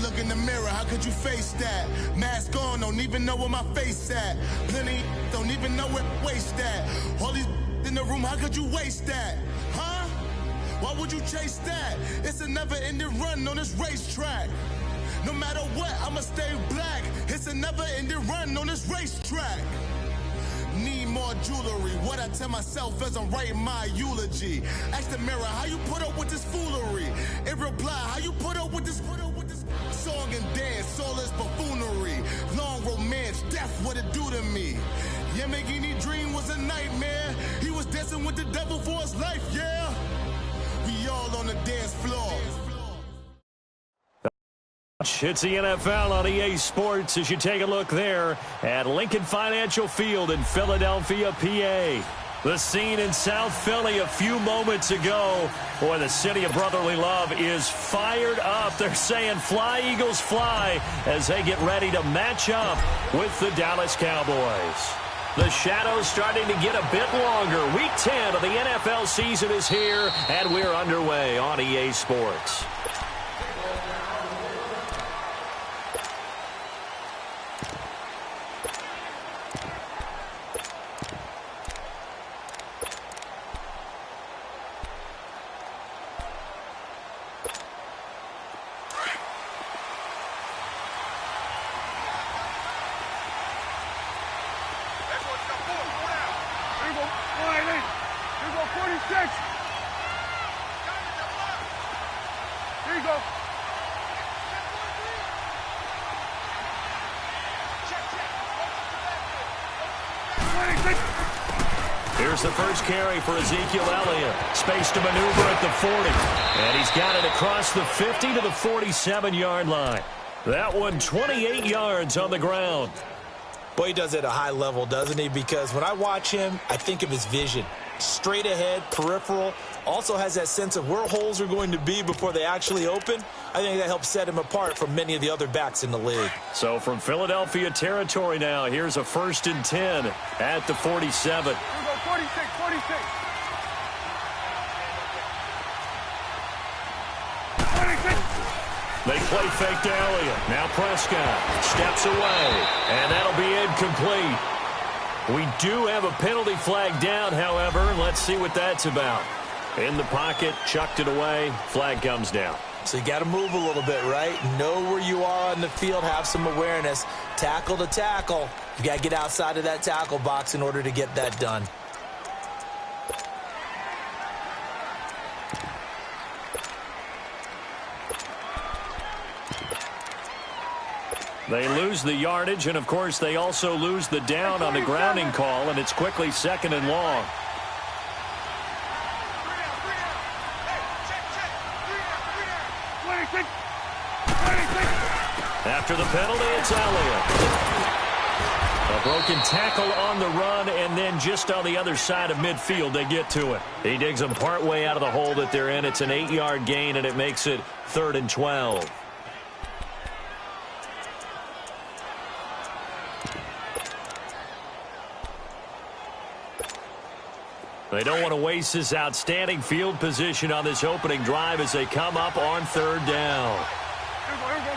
look in the mirror, how could you face that? Mask on, don't even know where my face at. Plenty don't even know where waste at. All these in the room, how could you waste that? Huh? Why would you chase that? It's a never-ending run on this racetrack. No matter what, I'ma stay black. It's a never-ending run on this racetrack. Need more jewelry. What I tell myself as I'm writing my eulogy. Ask the mirror, how you put up with this foolery? It reply, how you put up with this song and dance, soulless buffoonery. Long romance, death, what it do to me? Yamagini dream was a nightmare. He was dancing with the devil for his life, yeah. We all on the dance floor. It's the NFL on EA Sports as you take a look there at Lincoln Financial Field in Philadelphia, PA. The scene in South Philly a few moments ago. Boy, the city of brotherly love is fired up. They're saying fly, Eagles, fly as they get ready to match up with the Dallas Cowboys. The shadows starting to get a bit longer. Week 10 of the NFL season is here, and we're underway on EA Sports. Here's the first carry for Ezekiel Elliott. Space to maneuver at the 40. And he's got it across the 50 to the 47-yard line. That one 28 yards on the ground. Boy, he does it at a high level, doesn't he? Because when I watch him, I think of his vision. Straight ahead, peripheral. Also has that sense of where holes are going to be before they actually open. I think that helps set him apart from many of the other backs in the league. So from Philadelphia territory now, here's a 1st and 10 at the 47. 46. They play fake to Elliott. Now Prescott steps away, and that'll be incomplete. We do have a penalty flag down, however. Let's see what that's about. In the pocket, chucked it away, flag comes down. So you got to move a little bit, right? Know where you are on the field, have some awareness. Tackle to tackle. You got to get outside of that tackle box in order to get that done. They lose the yardage, and, of course, they also lose the down on the grounding call, and it's quickly 2nd and long. After the penalty, it's Elliott. A broken tackle on the run, and then just on the other side of midfield, they get to it. He digs them partway out of the hole that they're in. It's an 8-yard gain, and it makes it 3rd and 12. They don't want to waste this outstanding field position on this opening drive as they come up on 3rd down. Here we go.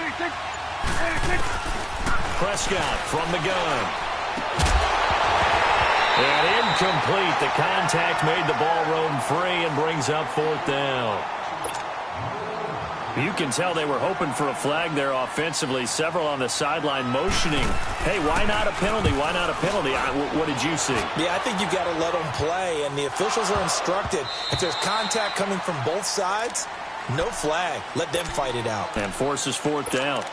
46. Good. Prescott from the gun. And incomplete. The contact made the ball roam free and brings up 4th down. You can tell they were hoping for a flag there offensively. Several on the sideline motioning. Hey, why not a penalty? Why not a penalty? What did you see? Yeah, I think you've got to let them play, and the officials are instructed. If there's contact coming from both sides, no flag. Let them fight it out. And forces 4th down.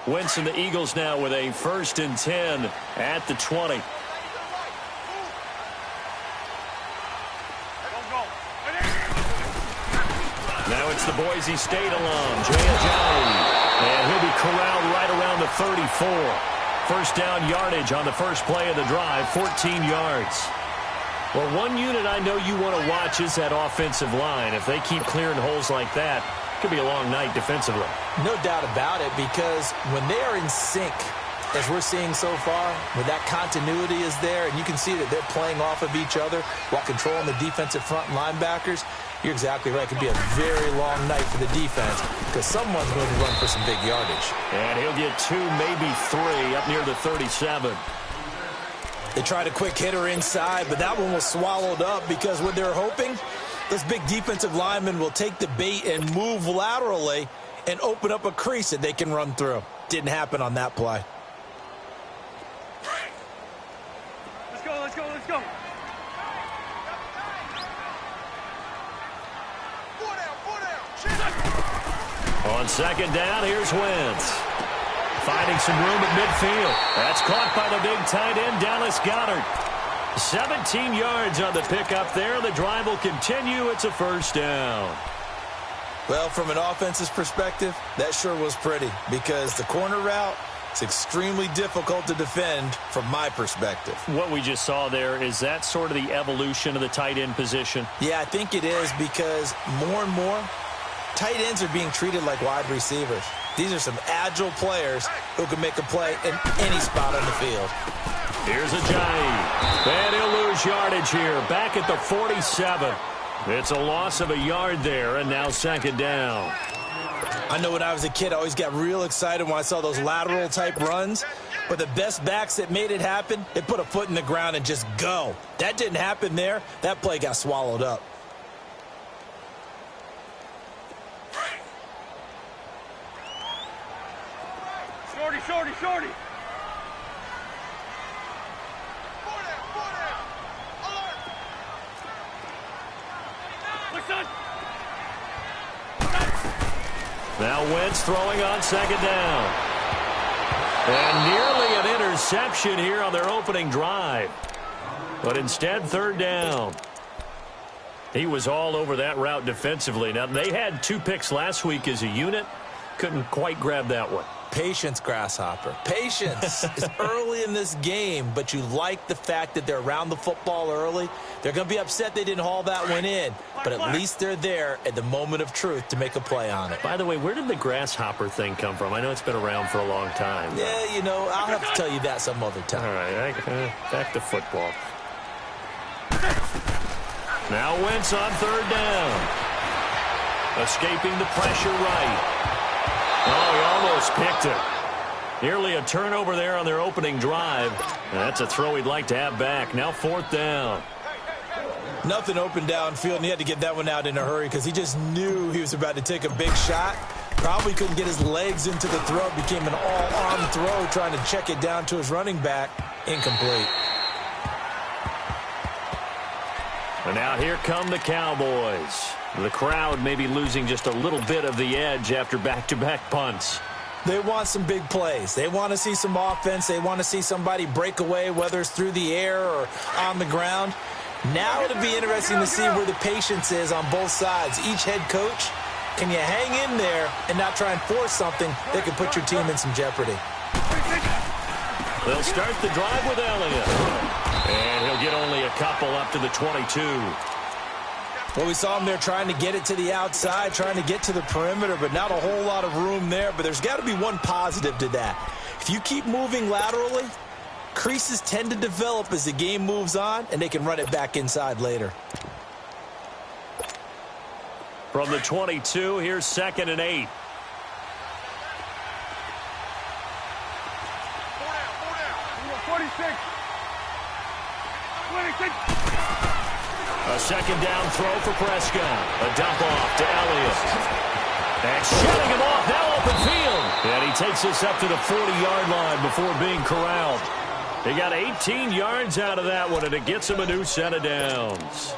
Wentz and the Eagles now with a 1st and 10 at the 20. Now it's the Boise State alum, Jay Ajayi. And he'll be corralled right around the 34. first down yardage on the first play of the drive, 14 yards. Well, one unit I know you want to watch is that offensive line. If they keep clearing holes like that, it could be a long night defensively. No doubt about it, because when they are in sync, as we're seeing so far, when that continuity is there, and you can see that they're playing off of each other while controlling the defensive front linebackers, you're exactly right. It could be a very long night for the defense because someone's going to run for some big yardage. And he'll get 2, maybe 3 up near the 37. They tried a quick hitter inside, but that one was swallowed up because what they're hoping, this big defensive lineman will take the bait and move laterally and open up a crease that they can run through. Didn't happen on that play. Let's go, let's go, let's go. On second down, here's Wentz. Finding some room at midfield. That's caught by the big tight end, Dallas Goedert. 17 yards on the pickup there. The drive will continue. It's a first down. Well, from an offensive perspective, that sure was pretty because the corner route is extremely difficult to defend from my perspective. What we just saw there, is that sort of the evolution of the tight end position? Yeah, I think it is because more and more, tight ends are being treated like wide receivers. These are some agile players who can make a play in any spot on the field. Here's Ajayi. And he'll lose yardage here. Back at the 47. It's a loss of a yard there, and now second down. I know when I was a kid, I always got real excited when I saw those lateral-type runs. But the best backs that made it happen, they put a foot in the ground and just go. That didn't happen there. That play got swallowed up. Shorty, shorty, shorty. Now Wentz throwing on second down. And nearly an interception here on their opening drive. But instead, third down. He was all over that route defensively. Now, they had 2 picks last week as a unit. Couldn't quite grab that one. Patience, Grasshopper. Patience. It's early in this game, but you like the fact that they're around the football early. They're going to be upset they didn't haul that one in, but at least they're there at the moment of truth to make a play on it. By the way, where did the grasshopper thing come from? I know it's been around for a long time. Yeah, you know, I'll have to tell you that some other time. All right, back to football. Now Wentz on third down. Escaping the pressure right. Oh, he almost picked it. Nearly a turnover there on their opening drive. That's a throw he'd like to have back. Now fourth down. Nothing open downfield, and he had to get that one out in a hurry because he just knew he was about to take a big shot. Probably couldn't get his legs into the throw. Became an all-arm throw trying to check it down to his running back. Incomplete. And now here come the Cowboys. The crowd may be losing just a little bit of the edge after back-to-back punts. They want some big plays. They want to see some offense. They want to see somebody break away, whether it's through the air or on the ground. Now it'll be interesting to see where the patience is on both sides. Each head coach, can you hang in there and not try and force something that could put your team in some jeopardy? They'll start the drive with Elliott. And he'll get only a couple up to the 22. Well, we saw him there trying to get it to the outside, trying to get to the perimeter, but not a whole lot of room there. But there's got to be one positive to that. If you keep moving laterally, creases tend to develop as the game moves on, and they can run it back inside later. From the 22, here's 2nd and 8. A second down throw for Prescott. A dump off to Elliott. And shutting him off now open field. And he takes us up to the 40-yard line before being corralled. He got 18 yards out of that one, and it gets him a new set of downs.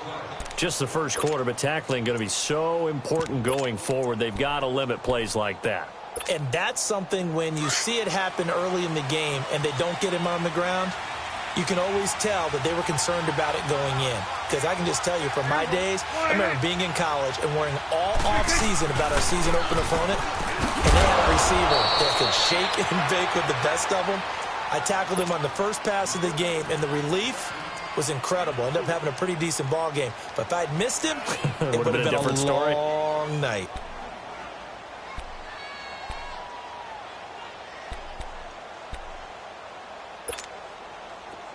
Just the first quarter, but tackling going to be so important going forward. They've got to limit plays like that. And that's something when you see it happen early in the game and they don't get him on the ground, you can always tell that they were concerned about it going in. Because I can just tell you from my days, I remember being in college and worrying all off-season about our season-open opponent, and they had a receiver that could shake and bake with the best of them. I tackled him on the first pass of the game, and the relief was incredible. Ended up having a pretty decent ball game. But if I'd missed him, it would have been a long night.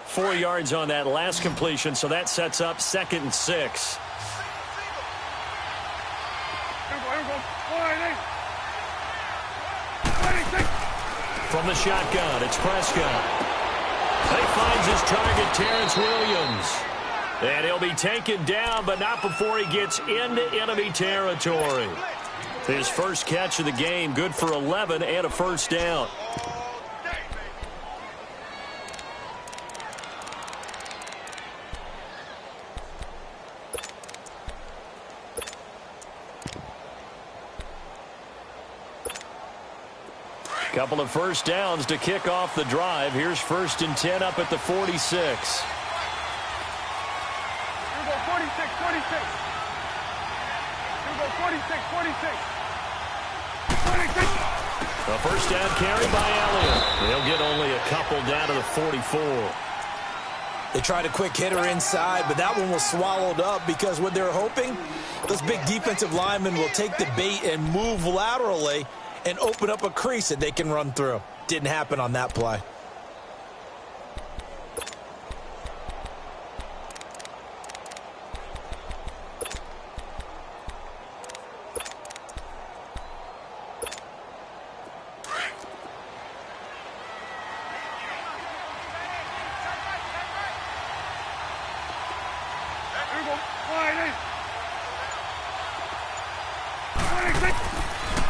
Four yards on that last completion, so that sets up 2nd and 6. From the shotgun, it's Prescott. He finds his target, Terrence Williams. And he'll be taken down, but not before he gets into enemy territory. His first catch of the game, good for 11 and a first down. Couple of first downs to kick off the drive. Here's 1st and 10 up at the 46. Here we go, 46, 46. Here we go, 46, 46. 46. A first down carry by Elliott. They'll get only a couple down to the 44. They tried a quick hitter inside, but that one was swallowed up because what they're hoping, those big defensive linemen will take the bait and move laterally and open up a crease that they can run through. Didn't happen on that play.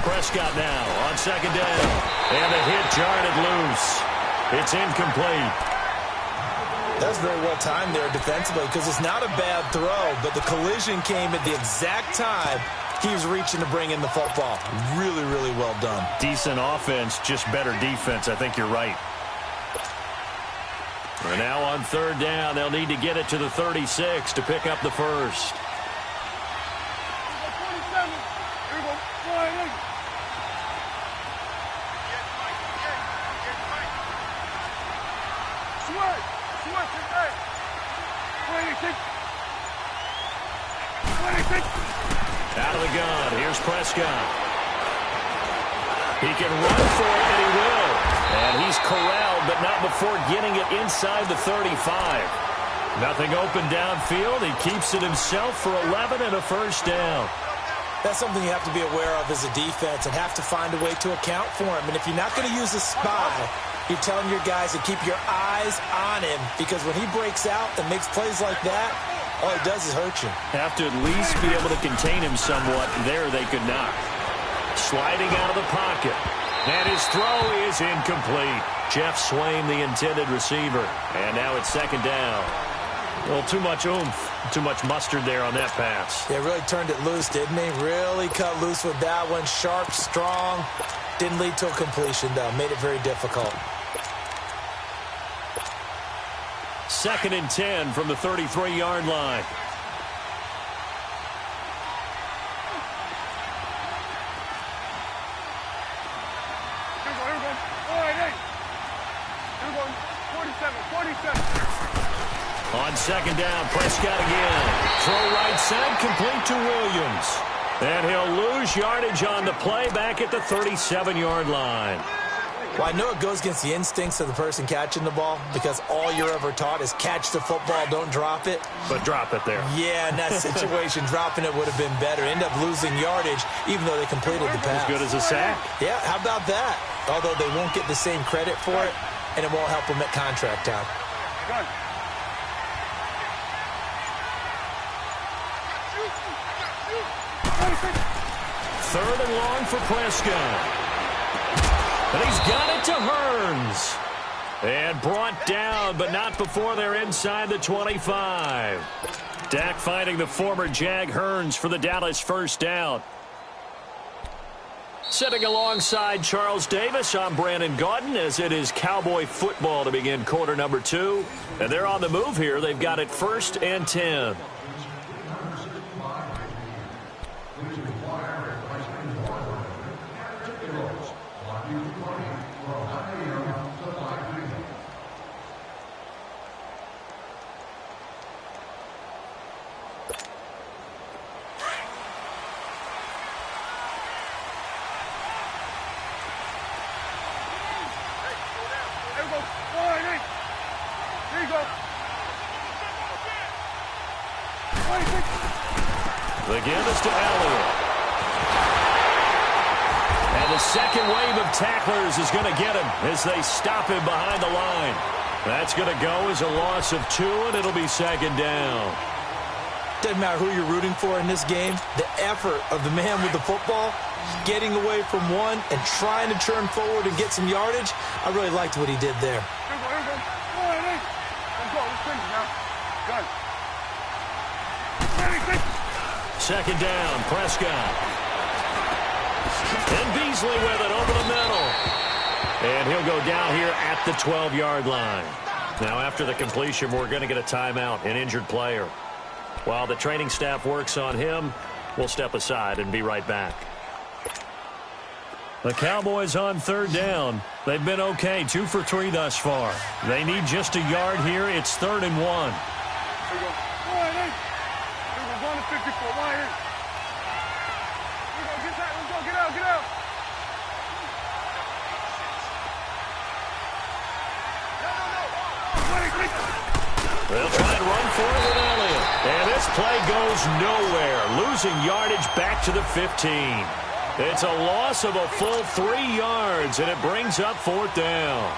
Prescott now on 2nd down. And the hit jarred loose. It's incomplete. That was very well timed there defensively because it's not a bad throw, but the collision came at the exact time he was reaching to bring in the football. Really, really well done. Decent offense, just better defense. I think you're right. And now on 3rd down, they'll need to get it to the 36 to pick up the first. Out of the gun, here's Prescott. He can run for it, and he will. And he's corralled, but not before getting it inside the 35. Nothing open downfield. He keeps it himself for 11 and a first down. That's something you have to be aware of as a defense and have to find a way to account for him. And if you're not going to use a spy, you're telling your guys to keep your eyes on him because when he breaks out and makes plays like that, all he does is hurt you. Have to at least be able to contain him somewhat. There they could not. Sliding out of the pocket. And his throw is incomplete. Jeff Swain, the intended receiver. And now it's 2nd down. Well, too much oomph, too much mustard there on that pass. Yeah, really turned it loose, didn't he? Really cut loose with that one. Sharp, strong. Didn't lead to a completion, though. Made it very difficult. 2nd and 10 from the 33-yard line. On 2nd down, Prescott again. Throw right side, complete to Williams. And he'll lose yardage on the play back at the 37-yard line. Well, I know it goes against the instincts of the person catching the ball because all you're ever taught is catch the football, don't drop it. But drop it there. Yeah, in that situation, dropping it would have been better. End up losing yardage even though they completed the pass. As good as a sack. Yeah, how about that? Although they won't get the same credit for it, and it won't help them at contract time. Third and long for Prescott. And he's got it to Hearns. And brought down, but not before they're inside the 25. Dak finding the former Jag Hearns for the Dallas first down. Sitting alongside Charles Davis, I'm Brandon Gaudin as it is Cowboy football to begin quarter number 2. And they're on the move here. They've got it 1st and 10. The give is to Elliott. And the second wave of tacklers is going to get him as they stop him behind the line. That's going to go as a loss of 2, and it'll be second down. Doesn't matter who you're rooting for in this game. The effort of the man with the football, getting away from one and trying to turn forward and get some yardage, I really liked what he did there. Second down, Prescott. And Beasley with it over the middle. And he'll go down here at the 12-yard line. Now, after the completion, we're going to get a timeout, an injured player. While the training staff works on him, we'll step aside and be right back. The Cowboys on third down. They've been okay, 2 for 3 thus far. They need just a yard here. It's 3rd and 1. They'll try and run for it with Elliott. And this play goes nowhere, losing yardage back to the 15. It's a loss of a full 3 yards, and it brings up 4th down.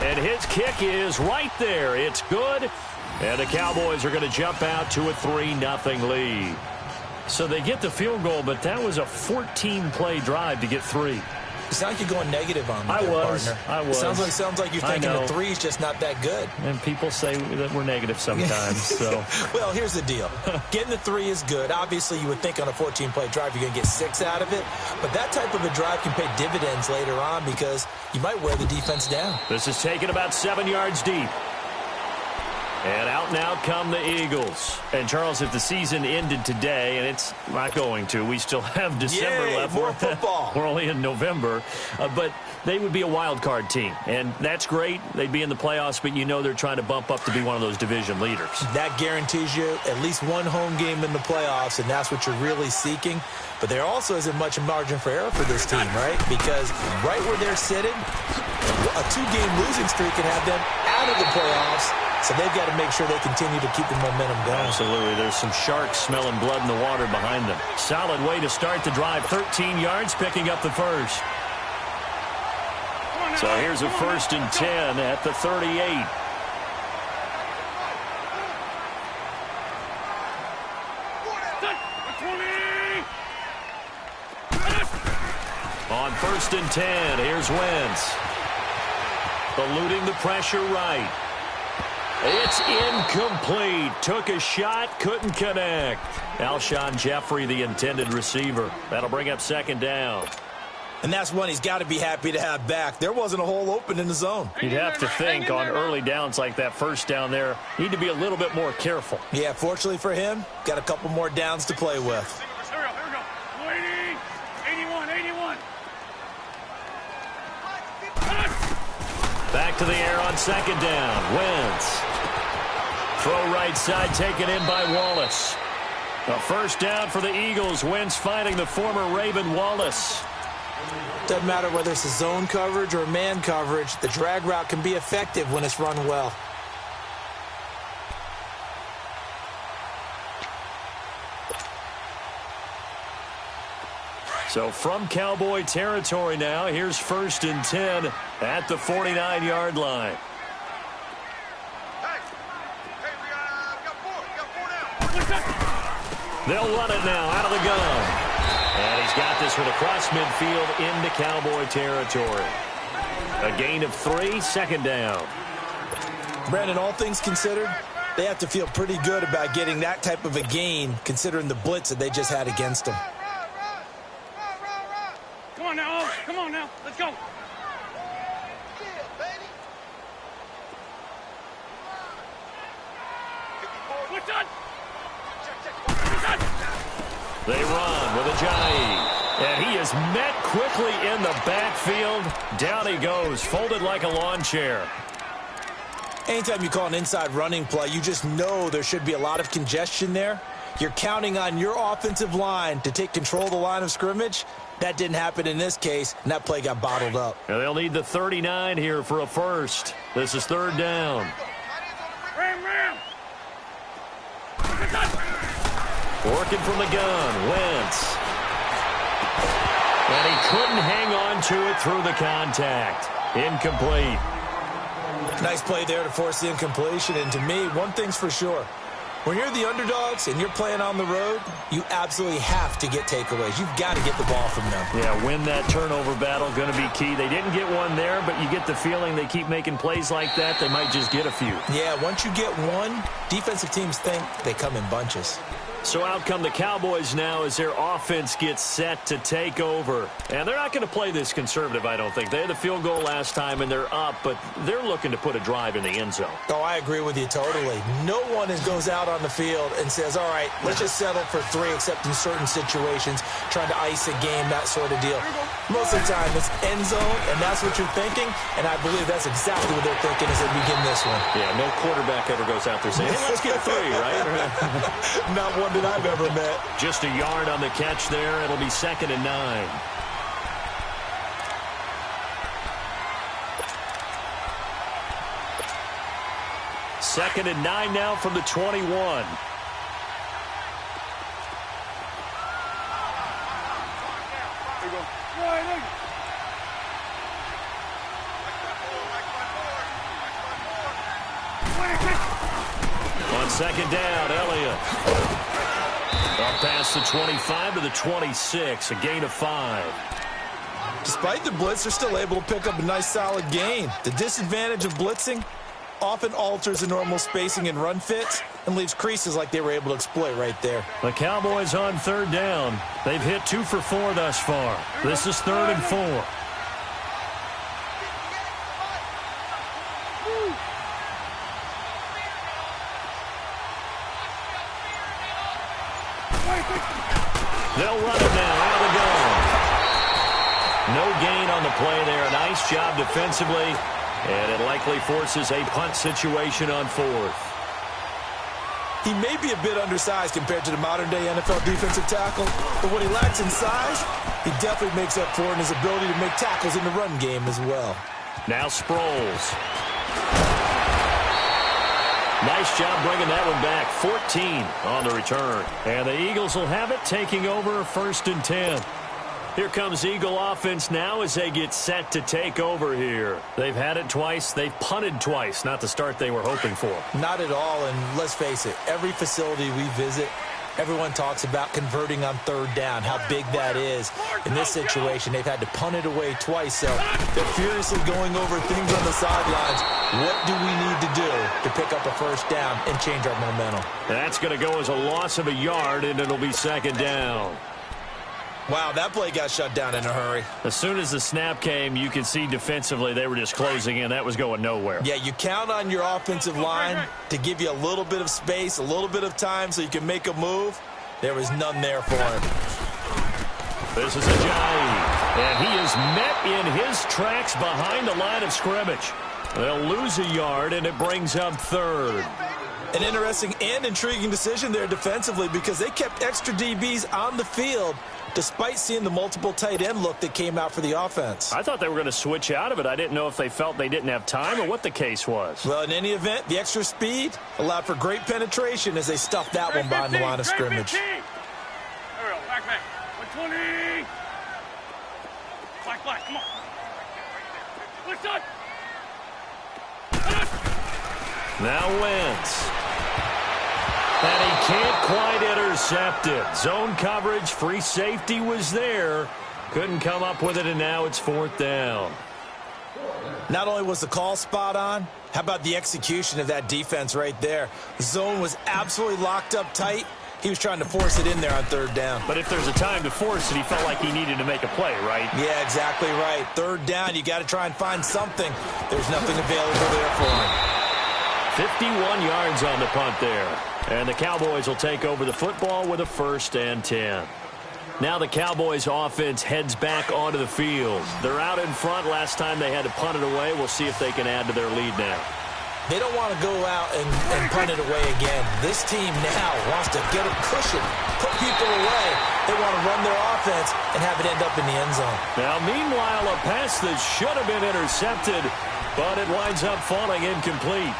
And his kick is right there. It's good. And the Cowboys are going to jump out to a 3-0 lead. So they get the field goal, but that was a 14-play drive to get 3. It's not like you're going negative on me, partner. I was. Sounds like you're thinking the 3 is just not that good. And people say that we're negative sometimes. So, well, here's the deal. Getting the 3 is good. Obviously, you would think on a 14-play drive you're going to get 6 out of it. But that type of a drive can pay dividends later on because you might wear the defense down. This is taken about 7 yards deep. And out and out come the Eagles. And, Charles, if the season ended today, and it's not going to, we still have December left. More football. We're only in November. But they would be a wild card team. And that's great. They'd be in the playoffs, but you know they're trying to bump up to be one of those division leaders. That guarantees you at least one home game in the playoffs, and that's what you're really seeking. But there also isn't much margin for error for this team, right? Because right where they're sitting, a 2-game losing streak can have them out of the playoffs. So they've got to make sure they continue to keep the momentum going. Absolutely. There's some sharks smelling blood in the water behind them. Solid way to start the drive. 13 yards, picking up the first. So here's a 1st and 10 at the 38. On 1st and 10, here's Wentz. Eluding the pressure right. It's incomplete. Took a shot, couldn't connect. Alshon Jeffrey, the intended receiver. That'll bring up 2nd down. And that's one he's got to be happy to have back. There wasn't a hole open in the zone. You'd have to think on early downs like that first down there, need to be a little bit more careful. Yeah, fortunately for him, got a couple more downs to play with. Here we go. 81. Back to the air on 2nd down. Wentz. Throw right side taken in by Wallace. A 1st down for the Eagles. Wentz finding the former Raven Wallace. Doesn't matter whether it's a zone coverage or man coverage. The drag route can be effective when it's run well. So from Cowboy territory now, here's 1st and 10 at the 49-yard line. They'll run it now out of the gun. And he's got this one across midfield into Cowboy territory. A gain of 3, 2nd down. Brandon, all things considered, they have to feel pretty good about getting that type of a gain considering the blitz that they just had against them. Come on now. Let's go. They run with Ajayi. And he is met quickly in the backfield. Down he goes, folded like a lawn chair. Anytime you call an inside running play, you just know there should be a lot of congestion there. You're counting on your offensive line to take control of the line of scrimmage. That didn't happen in this case, and that play got bottled up. And they'll need the 39 here for a first. This is third down. Ram! Working from the gun, Wentz. And he couldn't hang on to it through the contact. Incomplete. Nice play there to force the incompletion. And to me, one thing's for sure. When you're the underdogs and you're playing on the road, you absolutely have to get takeaways. You've got to get the ball from them. Yeah, win that turnover battle, going to be key. They didn't get one there, but you get the feeling they keep making plays like that, they might just get a few. Yeah, once you get one, defensive teams think they come in bunches. So out come the Cowboys now as their offense gets set to take over. And they're not going to play this conservative, I don't think. They had the field goal last time, and they're up, but they're looking to put a drive in the end zone. Oh, I agree with you totally. No one goes out on the field and says, all right, let's just settle for 3, except in certain situations, trying to ice a game, that sort of deal. Most of the time, it's end zone, and that's what you're thinking, and I believe that's exactly what they're thinking as they begin this one. Yeah, no quarterback ever goes out there saying, hey, let's get 3, right? Not one that I've ever met. Just a yard on the catch there. It'll be 2nd and 9. Second and 9 now from the 21. On second down, Elliott. Up past the 25 to the 26, a gain of 5. Despite the blitz, they're still able to pick up a nice solid gain. The disadvantage of blitzing often alters the normal spacing and run fits and leaves creases like they were able to exploit right there. The Cowboys on third down. They've hit 2 for 4 thus far. This is 3rd and 4. They'll run it now out of the gun. No gain on the play there. Nice job defensively. And it likely forces a punt situation on 4th. He may be a bit undersized compared to the modern-day NFL defensive tackle, but what he lacks in size, he definitely makes up for in his ability to make tackles in the run game as well. Now Sproles. Nice job bringing that one back. 14 on the return. And the Eagles will have it, taking over 1st and 10. Here comes Eagle offense now as they get set to take over here. They've had it twice. They've punted twice. Not the start they were hoping for. Not at all, and let's face it, every facility we visit, everyone talks about converting on third down, how big that is. In this situation, they've had to punt it away twice, so they're furiously going over things on the sidelines. What do we need to do to pick up a first down and change our momentum? That's going to go as a loss of a yard, and it'll be 2nd down. Wow, that play got shut down in a hurry. As soon as the snap came, you could see defensively they were just closing in. That was going nowhere. Yeah, you count on your offensive line to give you a little bit of space, a little bit of time so you can make a move. There was none there for him. This is Ajayi, and he is met in his tracks behind the line of scrimmage. They'll lose a yard, and it brings up 3rd. An interesting and intriguing decision there defensively because they kept extra DBs on the field despite seeing the multiple tight end look that came out for the offense. I thought they were going to switch out of it. I didn't know if they felt they didn't have time or what the case was. Well, in any event, the extra speed allowed for great penetration as they stuffed that one behind the line of scrimmage. There we go. Back. 120. Black. Come on. What's up? Now Wentz. And he can't quite intercept it. Zone coverage, free safety was there. Couldn't come up with it, and now it's 4th down. Not only was the call spot on, how about the execution of that defense right there? The zone was absolutely locked up tight. He was trying to force it in there on 3rd down. But if there's a time to force it, he felt like he needed to make a play, right? Yeah, exactly right. 3rd down, you got to try and find something. There's nothing available there for him. 51 yards on the punt there. And the Cowboys will take over the football with a 1st and 10. Now the Cowboys offense heads back onto the field. They're out in front. Last time they had to punt it away. We'll see if they can add to their lead now. They don't want to go out and punt it away again. This team now wants to get a cushion, put people away, They want to run their offense and have it end up in the end zone. Now, meanwhile, a pass that should have been intercepted, but it winds up falling incomplete.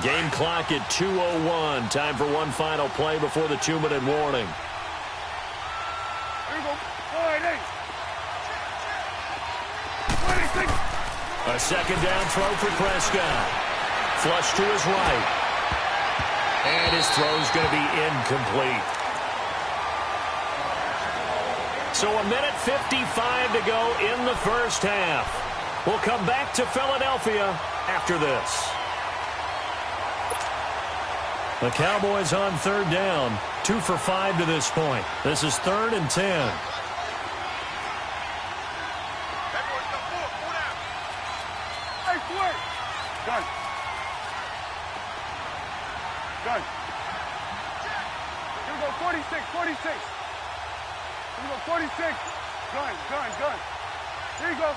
Game clock at 2:01. Time for one final play before the 2-minute warning. Here we go. All right, hey. 26. A second down throw for Prescott. Flush to his right. And his throw's going to be incomplete. So a minute 55 to go in the first half. We'll come back to Philadelphia after this. The Cowboys on third down, 2 for 5 to this point. This is 3rd and 10. Hey, Flick. Gun. Gun. Here we go, 46, 46. Here we go, 46. Gun. Here you go.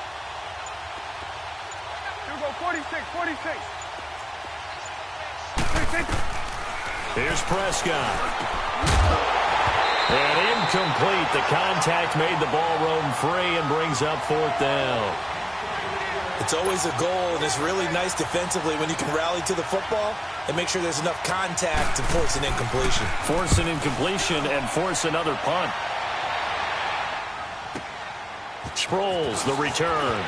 Here we go, 46, 46. 46. Here's Prescott. And incomplete. The contact made the ball roam free and brings up 4th down. It's always a goal, and it's really nice defensively when you can rally to the football and make sure there's enough contact to force an incompletion. Force an incompletion and force another punt. Sproles, the return.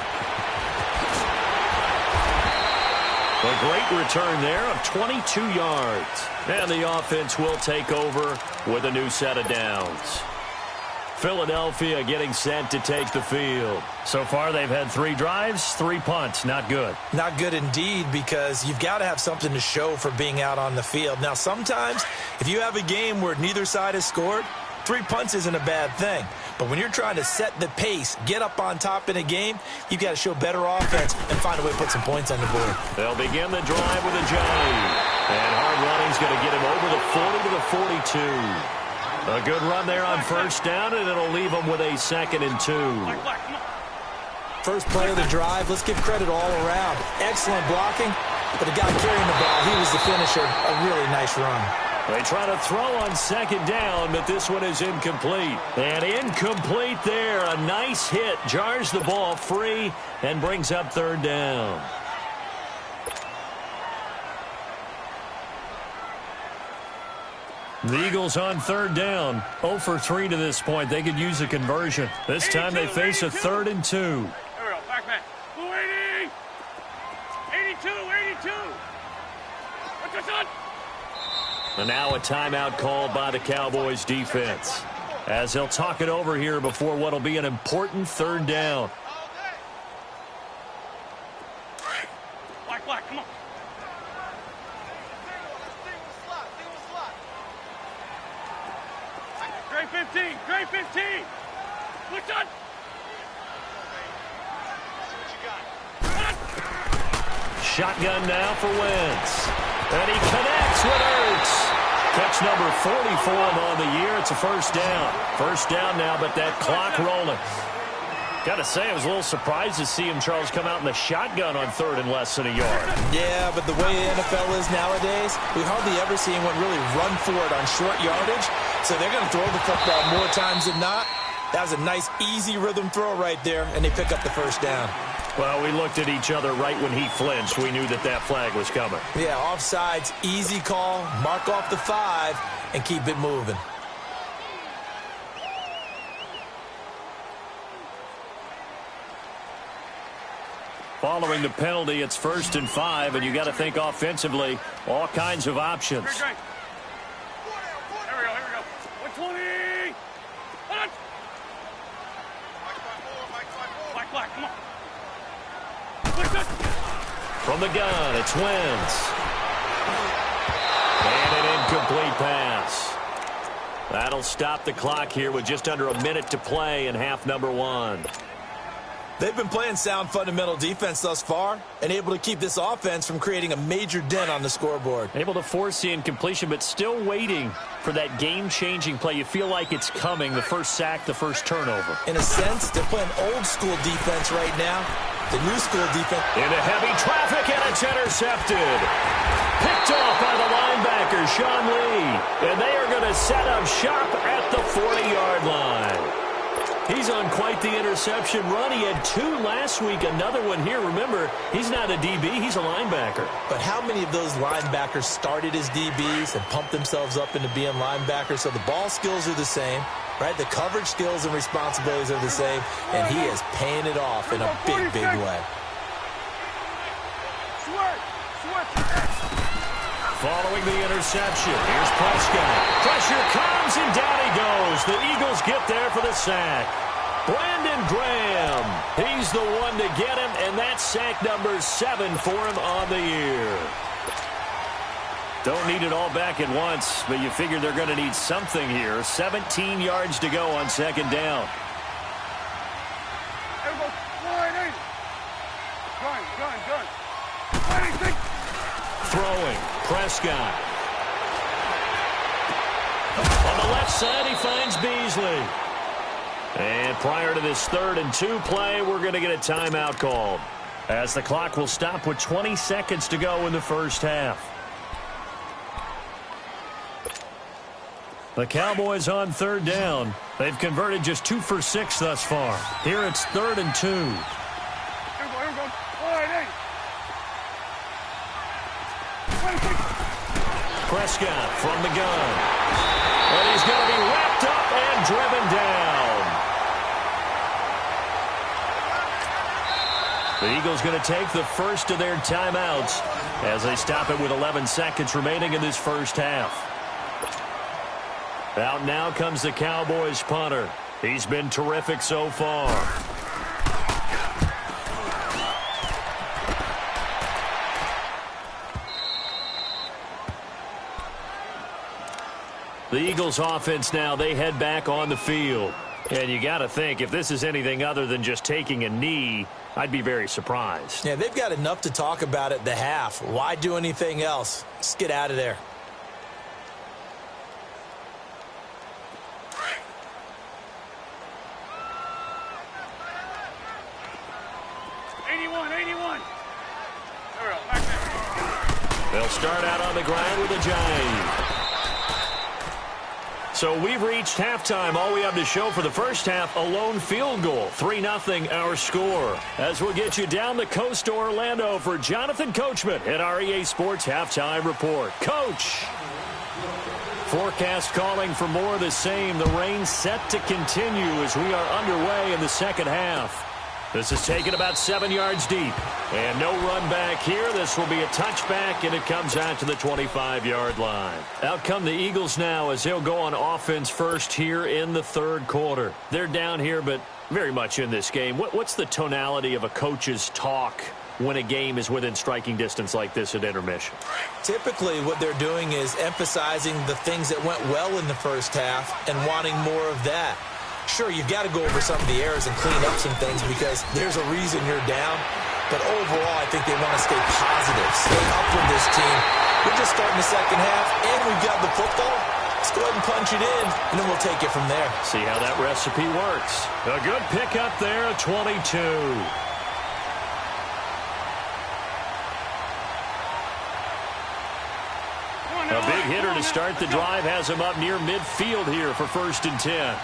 A great return there of 22 yards. And the offense will take over with a new set of downs. Philadelphia getting set to take the field. So far, they've had 3 drives, 3 punts. Not good. Not good indeed, because you've got to have something to show for being out on the field. Now, sometimes, if you have a game where neither side has scored, 3 punts isn't a bad thing. But when you're trying to set the pace, get up on top in a game, you've got to show better offense and find a way to put some points on the board. They'll begin the drive with a jump. And hard running's going to get him over the 40 to the 42. A good run there on first down, and it'll leave him with a 2nd and 2. First play of the drive, let's give credit all around. Excellent blocking, but the guy carrying the ball, he was the finisher. A really nice run. They try to throw on 2nd down, but this one is incomplete. And incomplete there. A nice hit. Jars the ball free and brings up 3rd down. The Eagles on 3rd down. 0 for 3 to this point. They could use a conversion. This time they face a 3rd and 2. There we go. Back man. 280. 82. What's this on? And now a timeout called by the Cowboys defense, as they'll talk it over here before what will be an important 3rd down. Black, come on. Great 15. What's on? Shotgun now for Wentz. And he connects with Ertz. Catch number 40 for him on the year. It's a first down. First down now, but that clock rolling. Got to say, I was a little surprised to see him, Charles, come out in the shotgun on 3rd and less than a yard. Yeah, but the way the NFL is nowadays, we hardly ever see anyone really run for it on short yardage. So they're going to throw the football more times than not. That was a nice, easy rhythm throw right there, and they pick up the first down. Well, we looked at each other right when he flinched. We knew that flag was coming. Yeah, offsides, easy call, mark off the 5, and keep it moving. Following the penalty, it's 1st and 5, and you got to think offensively, all kinds of options. Here we go. 120. On. Black, come on. From the gun, it's Wentz. And an incomplete pass. That'll stop the clock here with just under a minute to play in half number 1. They've been playing sound fundamental defense thus far and able to keep this offense from creating a major dent on the scoreboard. Able to force the incompletion, but still waiting for that game-changing play. You feel like it's coming, the first sack, the first turnover. In a sense, they're playing old-school defense right now. The new school defense. Into heavy traffic, and it's intercepted. Picked off by the linebacker, Sean Lee. And they are going to set up shop at the 40-yard line. He's on quite the interception run. He had 2 last week, another one here. Remember, he's not a DB, he's a linebacker. But how many of those linebackers started as DBs and pumped themselves up into being linebackers? So the ball skills are the same, right? The coverage skills and responsibilities are the same, and he is paying it off in a big, big way. Following the interception, here's Prescott. Pressure comes, and down he goes. The Eagles get there for the sack. Brandon Graham, he's the one to get him, and that's sack number 7 for him on the year. Don't need it all back at once, but you figure they're going to need something here. 17 yards to go on second down. Throwing, Prescott. On the left side, he finds Beasley. And prior to this 3rd and 2 play, we're going to get a timeout called, as the clock will stop with 20 seconds to go in the first half. The Cowboys on 3rd down. They've converted just 2 for 6 thus far. Here it's 3rd and 2. Here we go. Prescott from the gun. And he's going to be wrapped up and driven down. The Eagles going to take the first of their timeouts as they stop it with 11 seconds remaining in this first half. Out now comes the Cowboys punter. He's been terrific so far. The Eagles offense now, they head back on the field. And you got to think, if this is anything other than just taking a knee, I'd be very surprised. Yeah, they've got enough to talk about at the half. Why do anything else? Just get out of there. They'll start out on the ground with a giant. So we've reached halftime. All we have to show for the first half, a lone field goal. 3-0 our score. As we'll get you down the coast to Orlando for Jonathan Coachman at our EA Sports Halftime Report. Coach! Forecast calling for more of the same. The rain set to continue as we are underway in the second half. This is taken about 7 yards deep. And no run back here. This will be a touchback, and it comes out to the 25-yard line. Out come the Eagles now as they'll go on offense first here in the 3rd quarter. They're down here, but very much in this game. What's the tonality of a coach's talk when a game is within striking distance like this at intermission? Typically, what they're doing is emphasizing the things that went well in the first half and wanting more of that. Sure, you've got to go over some of the errors and clean up some things because there's a reason you're down. But overall, I think they want to stay positive, stay up with this team. We're just starting the second half, and we've got the football. Let's go ahead and punch it in, and then we'll take it from there. See how that recipe works. A good pickup there, 22. A big hitter to start the drive has him up near midfield here for 1st and 10.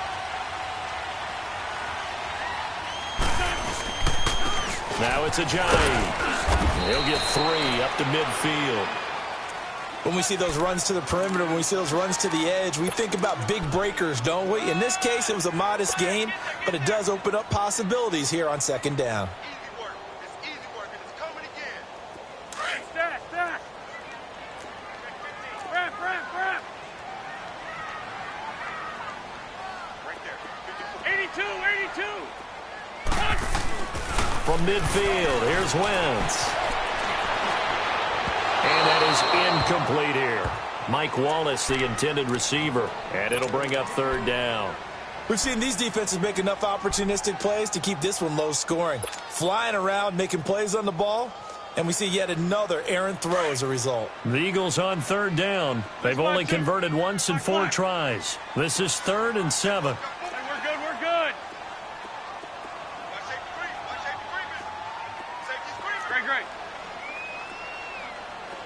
Now it's a giant. He'll get 3 up to midfield. When we see those runs to the perimeter, when we see those runs to the edge, we think about big breakers, don't we? In this case, it was a modest gain, but it does open up possibilities here on 2nd down. Easy work. It's easy work, and it's coming again. Stack. Wrap. Right there. 82. From midfield, here's Wentz. And that is incomplete here. Mike Wallace, the intended receiver. And it'll bring up 3rd down. We've seen these defenses make enough opportunistic plays to keep this one low scoring. Flying around, making plays on the ball, and we see yet another errant throw as a result. The Eagles on 3rd down. They've only converted once in 4 tries. This is 3rd and 7. We're good. Great.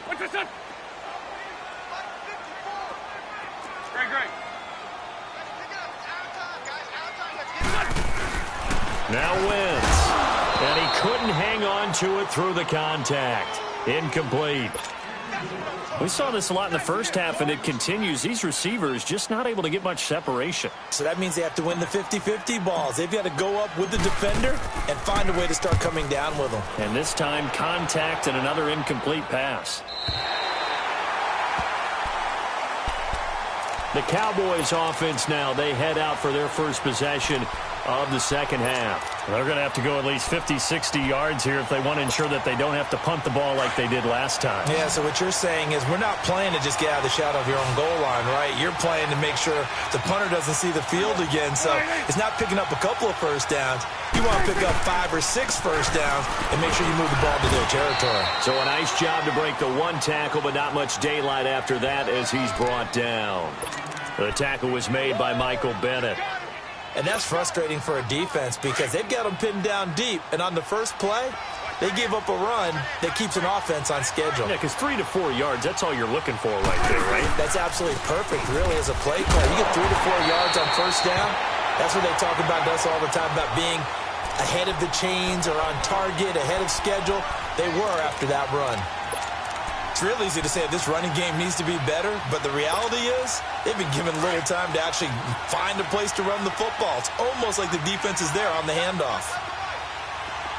What's this up? Great. Now wins. And he couldn't hang on to it through the contact. Incomplete. We saw this a lot in the first half, and it continues. These receivers just not able to get much separation. So that means they have to win the 50-50 balls. They've got to go up with the defender and find a way to start coming down with them. And this time, contact and another incomplete pass. The Cowboys offense now, they head out for their first possession of the second half. They're going to have to go at least 50, 60 yards here if they want to ensure that they don't have to punt the ball like they did last time. Yeah, so what you're saying is we're not playing to just get out of the shadow of your own goal line, right? You're playing to make sure the punter doesn't see the field again. So it's not picking up a couple of first downs. You want to pick up 5 or 6 first downs and make sure you move the ball to their territory. So a nice job to break the 1 tackle, but not much daylight after that as he's brought down. The tackle was made by Michael Bennett. And that's frustrating for a defense because they've got them pinned down deep. And on the first play, they gave up a run that keeps an offense on schedule. Yeah, because 3 to 4 yards, that's all you're looking for right there, right? That's absolutely perfect, really, as a play call. You get 3 to 4 yards on first down. That's what they talk about to us all the time, about being ahead of the chains or on target, ahead of schedule. They were after that run. It's real easy to say this running game needs to be better, but the reality is they've been given little time to actually find a place to run the football. It's almost like the defense is there on the handoff.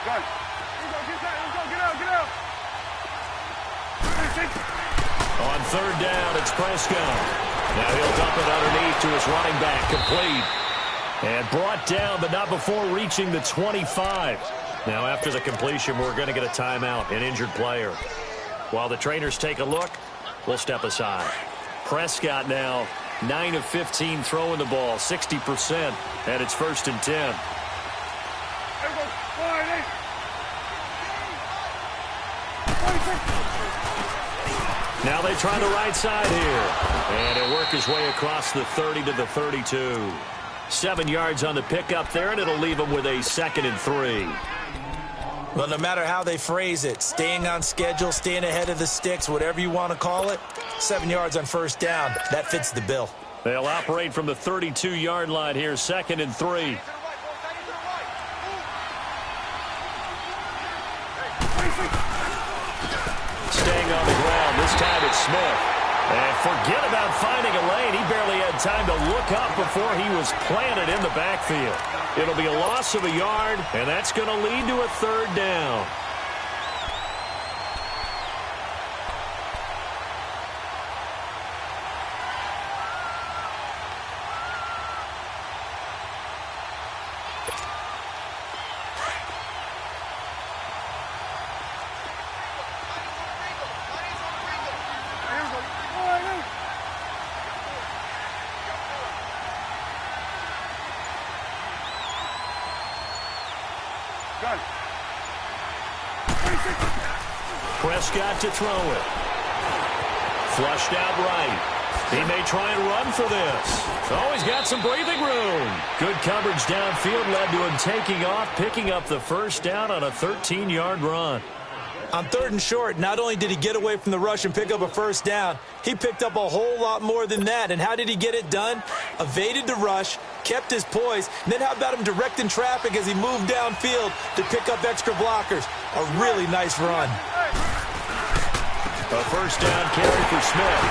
Good. Get out. On 3rd down, it's Prescott. Now he'll dump it underneath to his running back, complete. And brought down, but not before reaching the 25. Now after the completion, we're going to get a timeout, an injured player. While the trainers take a look, we'll step aside. Prescott now 9 of 15 throwing the ball, 60%, and it's 1st and 10. Now they try the right side here. And he'll work his way across the 30 to the 32. 7 yards on the pickup there, and it'll leave him with a 2nd and 3. Well, no matter how they phrase it, staying on schedule, staying ahead of the sticks, whatever you want to call it, 7 yards on first down, that fits the bill. They'll operate from the 32-yard line here, 2nd and 3. Staying on the ground, this time it's Smith. And forget about finding a lane. He barely had time to look up before he was planted in the backfield. It'll be a loss of a yard, and that's going to lead to a 3rd down. Prescott to throw it. Flushed out right. He may try and run for this. Oh, he's got some breathing room. Good coverage downfield led to him taking off, picking up the 1st down on a 13-yard run. On 3rd and short, not only did he get away from the rush and pick up a 1st down, he picked up a whole lot more than that. And how did he get it done? Evaded the rush, kept his poise, and then how about him directing traffic as he moved downfield to pick up extra blockers? A really nice run. A 1st down carry for Smith.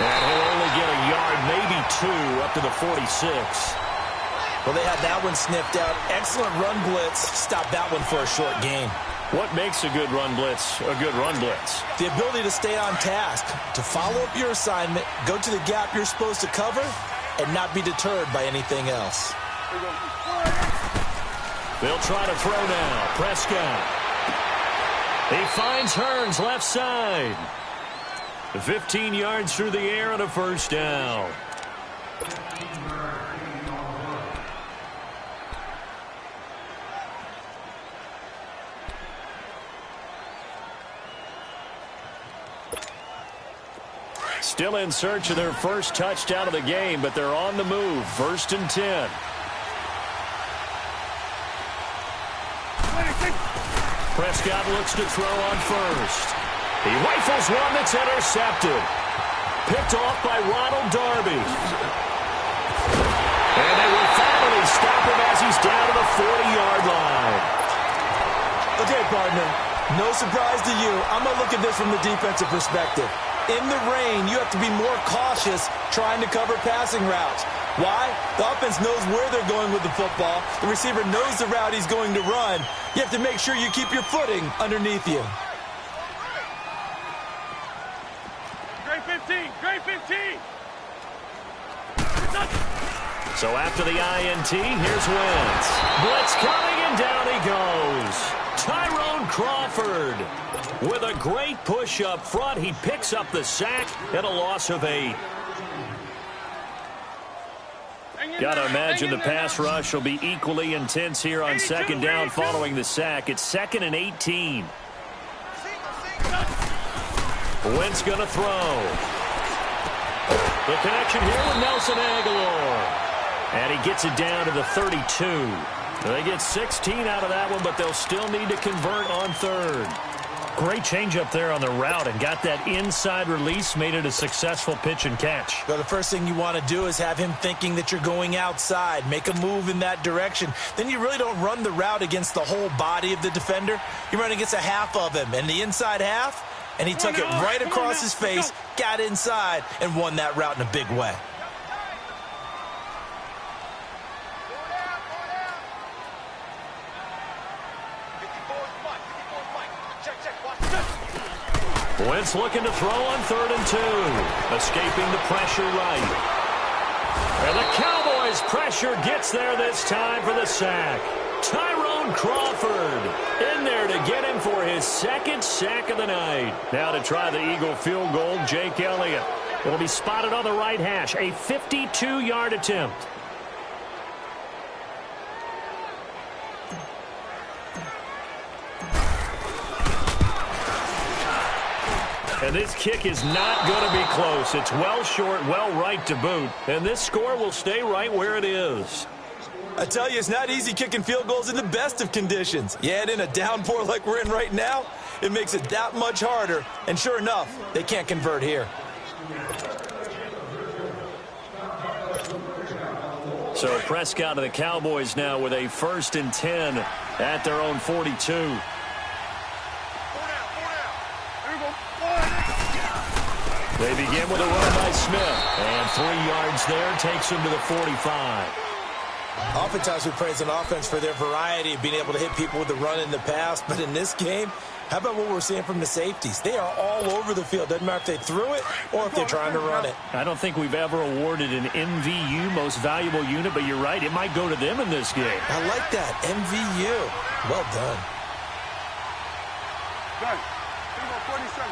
And he'll only get a yard, maybe 2, up to the 46. Well, they had that one sniffed out. Excellent run blitz. Stopped that one for a short gain. What makes a good run blitz a good run blitz? The ability to stay on task, to follow up your assignment, go to the gap you're supposed to cover, and not be deterred by anything else. They'll try to throw now. Prescott. He finds Hearns left side. 15 yards through the air and a 1st down. Still in search of their first touchdown of the game, but they're on the move. 1st and 10. Prescott looks to throw on first. He rifles one that's intercepted. Picked off by Ronald Darby. And they will finally stop him as he's down to the 40-yard line. Okay, partner, no surprise to you. I'm going to look at this from the defensive perspective. In the rain, you have to be more cautious trying to cover passing routes. Why? The offense knows where they're going with the football. The receiver knows the route he's going to run. You have to make sure you keep your footing underneath you. Great 15, great 15. So after the INT, here's Wentz. Blitz coming, and down he goes. Tyrone Crawford with a great push up front. He picks up the sack and a loss of 8. Got to imagine the pass rush will be equally intense here on 2nd down following the sack. It's 2nd and 18. Wentz going to throw. The connection here with Nelson Aguilar. And he gets it down to the 32. They get 16 out of that one, but they'll still need to convert on 3rd. Great change up there on the route and got that inside release, made it a successful pitch and catch. Well, the first thing you want to do is have him thinking that you're going outside, make a move in that direction. Then you really don't run the route against the whole body of the defender. You run against a half of him, and the inside half, and he took it right across his face, got inside, and won that route in a big way. Wentz looking to throw on 3rd and 2. Escaping the pressure right. And the Cowboys pressure gets there this time for the sack. Tyrone Crawford in there to get him for his 2nd sack of the night. Now to try the Eagle field goal, Jake Elliott. It'll be spotted on the right hash. A 52-yard attempt. And this kick is not going to be close. It's well short, well right to boot. And this score will stay right where it is. I tell you, it's not easy kicking field goals in the best of conditions. You add in a downpour like we're in right now, it makes it that much harder. And sure enough, they can't convert here. So Prescott of the Cowboys now with a 1st and 10 at their own 42. They begin with a run by Smith. And 3 yards there takes him to the 45. Oftentimes we praise an offense for their variety of being able to hit people with the run in the pass. But in this game, how about what we're seeing from the safeties? They are all over the field. Doesn't matter if they threw it or if they're trying to run it. I don't think we've ever awarded an MVU, most valuable unit, but you're right. It might go to them in this game. I like that. MVU. Well done. Done. 47.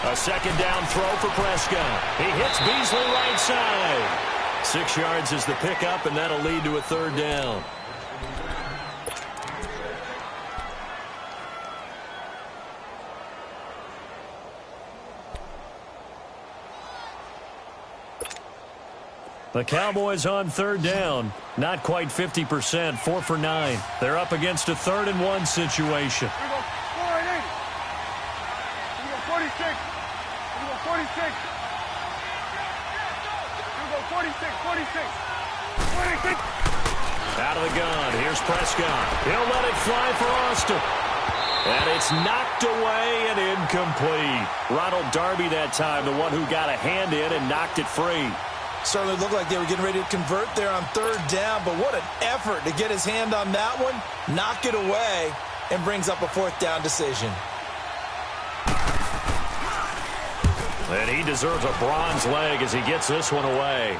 A 2nd down throw for Prescott. He hits Beasley right side. 6 yards is the pickup, and that'll lead to a 3rd down. The Cowboys on 3rd down. Not quite 50%, 4 for 9. They're up against a 3rd and 1 situation. Here we go. 46. Here we go, 46. Here we go, 46, 46. 46. Out of the gun. Here's Prescott. He'll let it fly for Austin. And it's knocked away and incomplete. Ronald Darby that time, the one who got a hand in and knocked it free. Certainly looked like they were getting ready to convert there on 3rd down, but what an effort to get his hand on that one, knock it away, and brings up a 4th down decision. And he deserves a bronze leg as he gets this one away.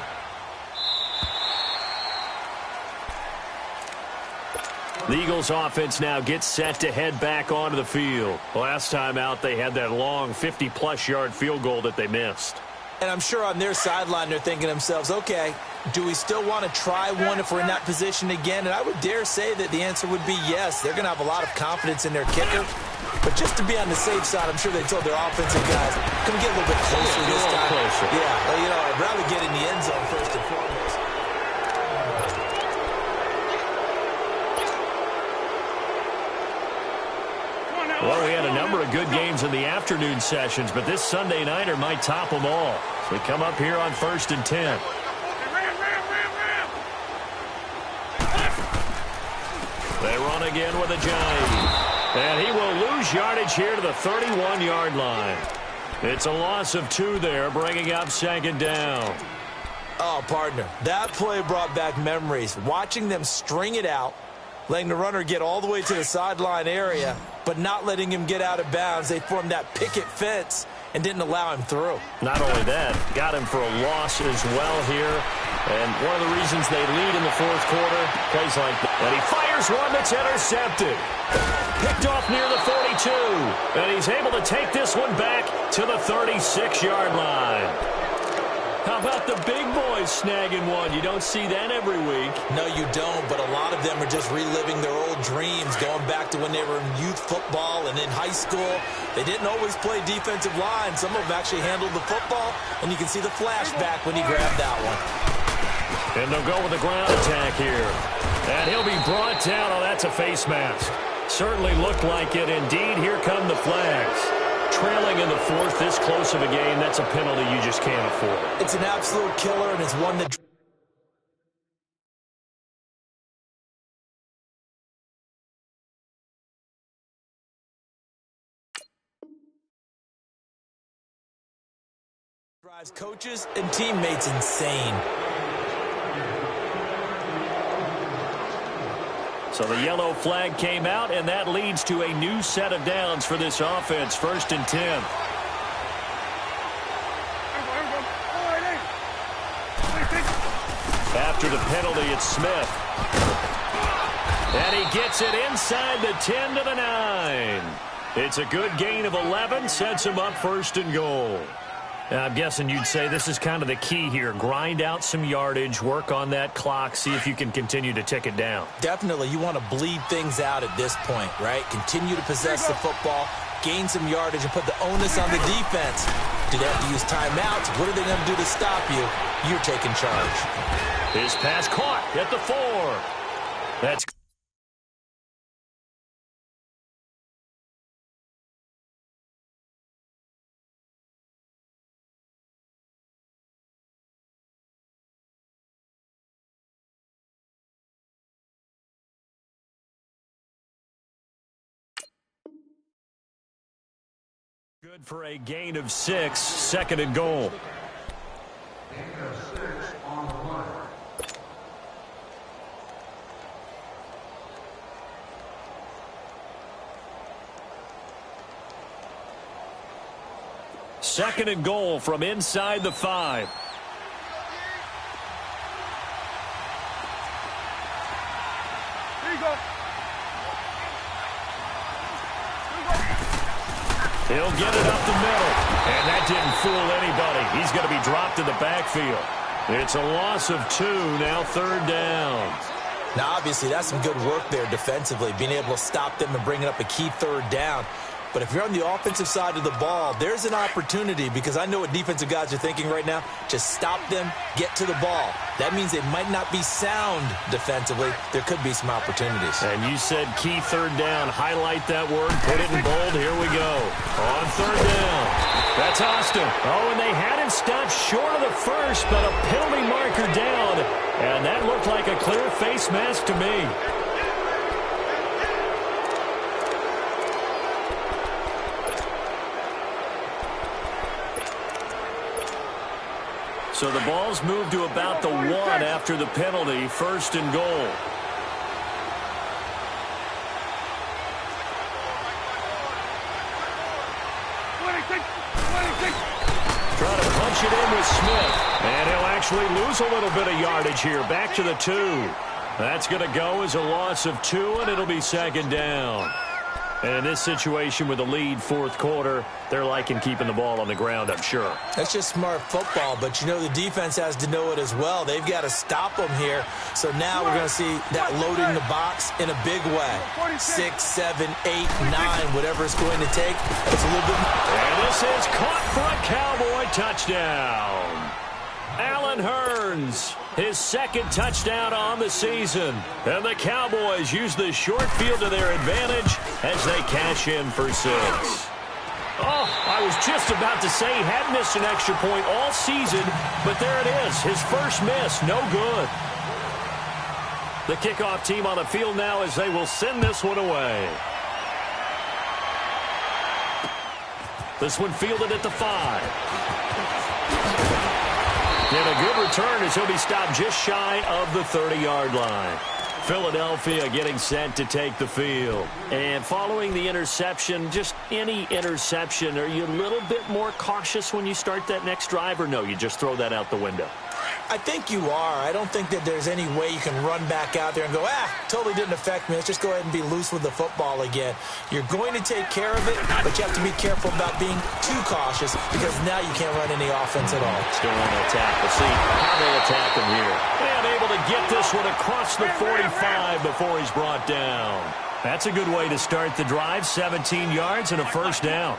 The Eagles offense now gets set to head back onto the field. Last time out, they had that long 50-plus yard field goal that they missed. And I'm sure on their sideline they're thinking to themselves, okay, do we still want to try one if we're in that position again? And I would dare say that the answer would be yes. They're going to have a lot of confidence in their kicker. But just to be on the safe side, I'm sure they told their offensive guys, can we get a little bit closer this time? Yeah, well, you know, I'd rather get in the end zone first and foremost. Well, we had a number of good games in the afternoon sessions, but this Sunday nighter might top them all. So we come up here on 1st and 10. They run again with a giant. And he will lose yardage here to the 31-yard line. It's a loss of 2 there, bringing up 2nd down. Oh, partner, that play brought back memories. Watching them string it out, letting the runner get all the way to the sideline area, but not letting him get out of bounds. They formed that picket fence and didn't allow him through. Not only that, got him for a loss as well here. And one of the reasons they lead in the 4th quarter, plays like that. And he fires one that's intercepted. Picked off near the 42. And he's able to take this one back to the 36-yard line. How about the big boys snagging one? You don't see that every week. No, you don't, but a lot of them are just reliving their old dreams, going back to when they were in youth football and in high school. They didn't always play defensive line. Some of them actually handled the football, and you can see the flashback when he grabbed that one. And they'll go with the ground attack here. And he'll be brought down. Oh, that's a face mask. Certainly looked like it. Indeed, here come the flags. Trailing in the 4th, this close of a game, that's a penalty you just can't afford. It's an absolute killer, and it's one that... drives coaches and teammates insane. So the yellow flag came out, and that leads to a new set of downs for this offense. 1st and 10. After the penalty, it's Smith. And he gets it inside the 10 to the 9. It's a good gain of 11, sets him up 1st and goal. I'm guessing you'd say this is kind of the key here. Grind out some yardage, work on that clock, see if you can continue to tick it down. Definitely. You want to bleed things out at this point, right? Continue to possess the football, gain some yardage, and put the onus on the defense. Do they have to use timeouts? What are they going to do to stop you? You're taking charge. His pass caught at the 4. That's good for a gain of 6, 2nd and goal. Gain of 6 on the line. Second and goal from inside the 5. Here you go. He'll get it up the middle. And that didn't fool anybody. He's going to be dropped in the backfield. It's a loss of 2, now 3rd down. Now, obviously, that's some good work there defensively, being able to stop them and bringing up a key 3rd down. But if you're on the offensive side of the ball, there's an opportunity, because I know what defensive guys are thinking right now. Just stop them, get to the ball. That means they might not be sound defensively. There could be some opportunities. And you said key 3rd down. Highlight that word. Put it in bold. Here we go. On 3rd down. That's Austin. Oh, and they had him stopped short of the 1st, but a penalty marker down. And that looked like a clear face mask to me. So the ball's moved to about the 1 after the penalty, 1st and goal. Trying to punch it in with Smith. And he'll actually lose a little bit of yardage here. Back to the 2. That's going to go as a loss of 2, and it'll be 2nd down. And in this situation with the lead fourth quarter, they're liking keeping the ball on the ground, I'm sure. That's just smart football, but, you know, the defense has to know it as well. They've got to stop them here. So now we're going to see that loading the box in a big way. 6, 7, 8, 9, whatever it's going to take. It's a little bit. And this is caught for a Cowboy touchdown. Allen Hurns, his second touchdown on the season. And the Cowboys use the short field to their advantage as they cash in for 6. Oh, I was just about to say he had missed an extra point all season, but there it is, his first miss, no good. The kickoff team on the field now as they will send this one away. This one fielded at the 5. And a good return as he'll be stopped just shy of the 30-yard line. Philadelphia getting set to take the field. And following the interception, just any interception, are you a little bit more cautious when you start that next drive, or no, you just throw that out the window? I think you are. I don't think that there's any way you can run back out there and go, totally didn't affect me. Let's just go ahead and be loose with the football again. You're going to take care of it, but you have to be careful about being too cautious because now you can't run any offense at all. Still on the attack. We'll see how they attack him here. And able to get this one across the 45 before he's brought down. That's a good way to start the drive. 17 yards and a first down.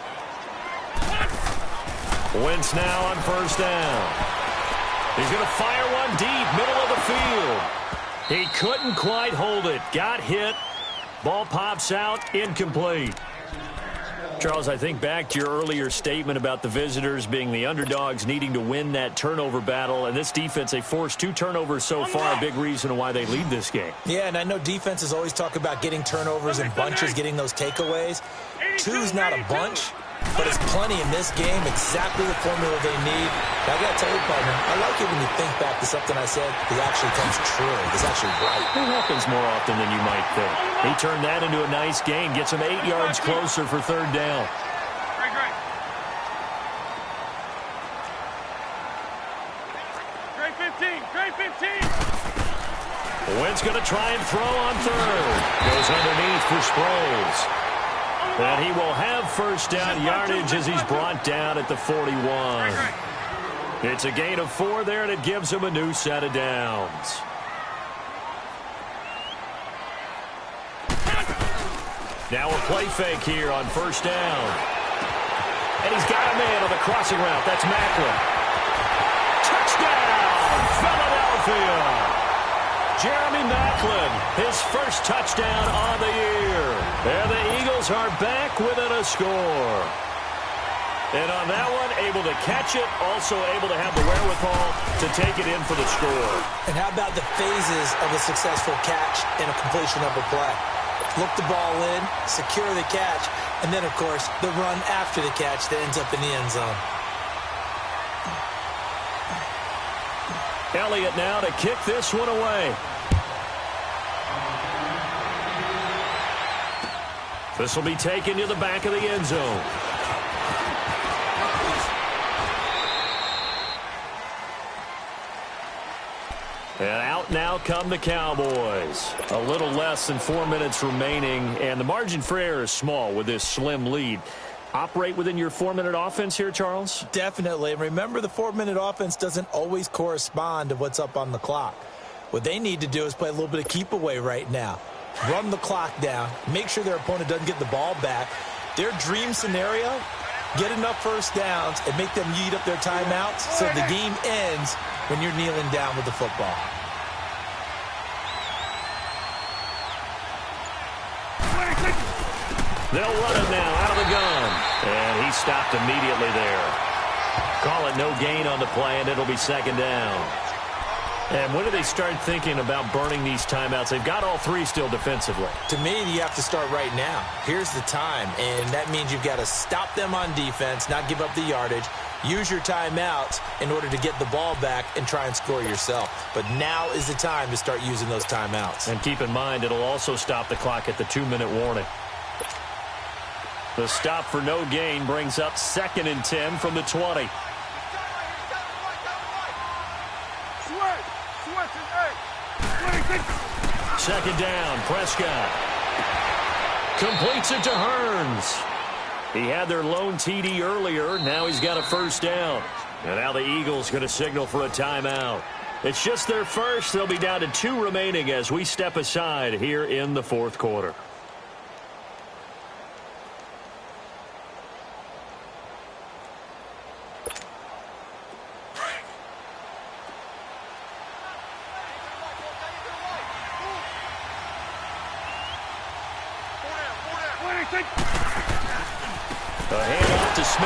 Wentz now on first down. He's going to fire one deep, middle of the field. He couldn't quite hold it. Got hit. Ball pops out, incomplete. Charles, I think back to your earlier statement about the visitors being the underdogs needing to win that turnover battle. And this defense, they forced 2 turnovers so far, a big reason why they lead this game. Yeah, and I know defenses always talk about getting turnovers in bunches, getting those takeaways. 2's not a bunch, but it's plenty in this game, exactly the formula they need. But I got to tell you, partner, I like it when you think back to something I said that actually comes true. It's actually right. It happens more often than you might think. He turned that into a nice gain, gets him 8 yards closer for third down. Great 15, great 15. Wentz going to try and throw on third. Goes underneath for Sproles. And he will have first down yardage as he's brought down at the 41. It's a gain of 4 there, and it gives him a new set of downs. Now a play fake here on first down. And he's got a man on the crossing route. That's Macklin. Touchdown, Philadelphia. Jeremy Macklin, his first touchdown on the year. And the Eagles are back within a score. And on that one, able to catch it, also able to have the wherewithal to take it in for the score. And how about the phases of a successful catch and a completion of a play? Look the ball in, secure the catch, and then, of course, the run after the catch that ends up in the end zone. Elliott now to kick this one away. This will be taken to the back of the end zone. And out now come the Cowboys. A little less than 4 minutes remaining, and the margin for error is small with this slim lead. Operate within your 4-minute offense here, Charles? Definitely. And remember, the 4-minute offense doesn't always correspond to what's up on the clock. What they need to do is play a little bit of keep away right now. Run the clock down. Make sure their opponent doesn't get the ball back. Their dream scenario, get enough first downs and make them eat up their timeouts so the game ends when you're kneeling down with the football. They'll run it now out of the gun. And he stopped immediately there. Call it no gain on the play, and it'll be second down. And when do they start thinking about burning these timeouts? They've got all 3 still defensively. To me, you have to start right now. Here's the time, and that means you've got to stop them on defense, not give up the yardage, use your timeouts in order to get the ball back and try and score yourself. But now is the time to start using those timeouts. And keep in mind, it'll also stop the clock at the 2-minute warning. The stop for no gain brings up 2nd and 10 from the 20. Second down, Prescott. Completes it to Hearns. He had their lone TD earlier. Now he's got a first down. And now the Eagles going to signal for a timeout. It's just their first. They'll be down to 2 remaining as we step aside here in the fourth quarter. A handoff to Smith.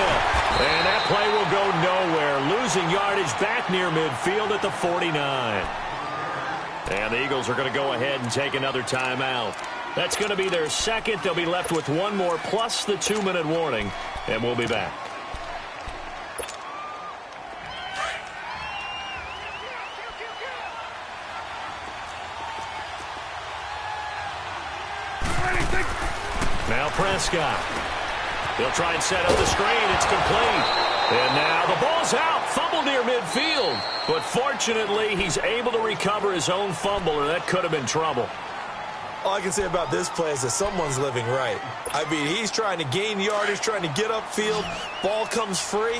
And that play will go nowhere. Losing yardage back near midfield at the 49. And the Eagles are going to go ahead and take another timeout. That's going to be their second. They'll be left with one more plus the 2-minute warning. And we'll be back. Now Prescott. He'll try and set up the screen. It's complete. And now the ball's out. Fumble near midfield. But fortunately, he's able to recover his own fumble, or that could have been trouble. All I can say about this play is that someone's living right. I mean, he's trying to gain yardage, trying to get upfield. Ball comes free.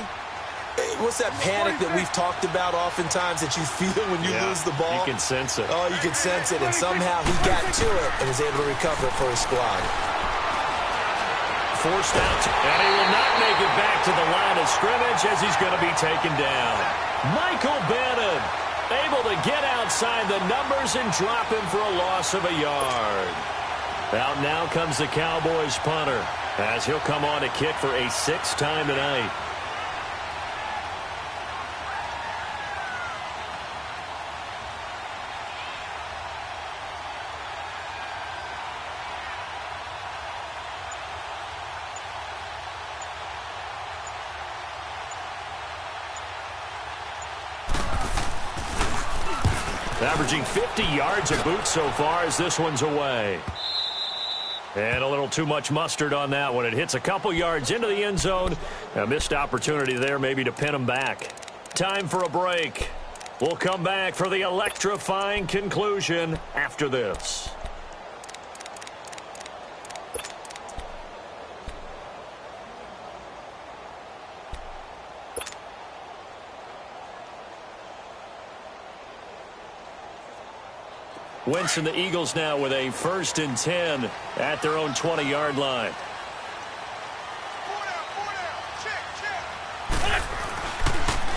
What's that panic that we've talked about oftentimes that you feel when you lose the ball? You can sense it. Oh, you can sense it. And somehow he got to it and was able to recover it for his squad. Forced out, and he will not make it back to the line of scrimmage as he's going to be taken down. Michael Bannon able to get outside the numbers and drop him for a loss of a yard. Out now comes the Cowboys punter as he'll come on to kick for a 6th time tonight. Averaging 50 yards a boot so far as this one's away. And a little too much mustard on that one. It hits a couple yards into the end zone. A missed opportunity there maybe to pin him back. Time for a break. We'll come back for the electrifying conclusion after this. Wentz and the Eagles now with a 1st and 10 at their own 20-yard line.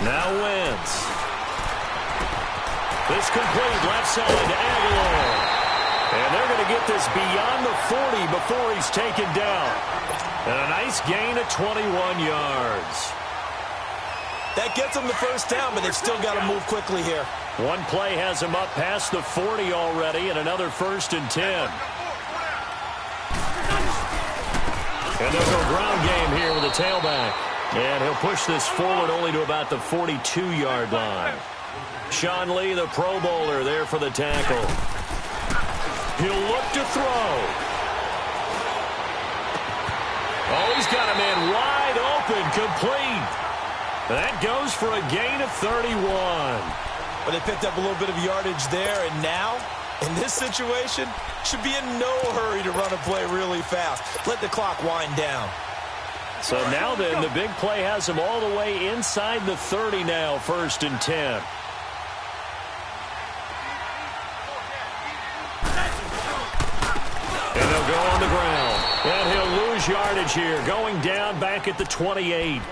Now Wentz. This complete left side to Aguilar. And they're going to get this beyond the 40 before he's taken down. And a nice gain of 21 yards. That gets them the first down, but they've still got to move quickly here. One play has him up past the 40 already, and another 1st and 10. And they'll go ground game here with a tailback. And he'll push this forward only to about the 42-yard line. Sean Lee, the Pro Bowler, there for the tackle. He'll look to throw. Oh, he's got a man wide open, complete. That goes for a gain of 31. But they picked up a little bit of yardage there, and now, in this situation, should be in no hurry to run a play really fast. Let the clock wind down. So now then, the big play has him all the way inside the 30 now, 1st and 10. And they'll go on the ground. And he'll lose yardage here, going down back at the 28.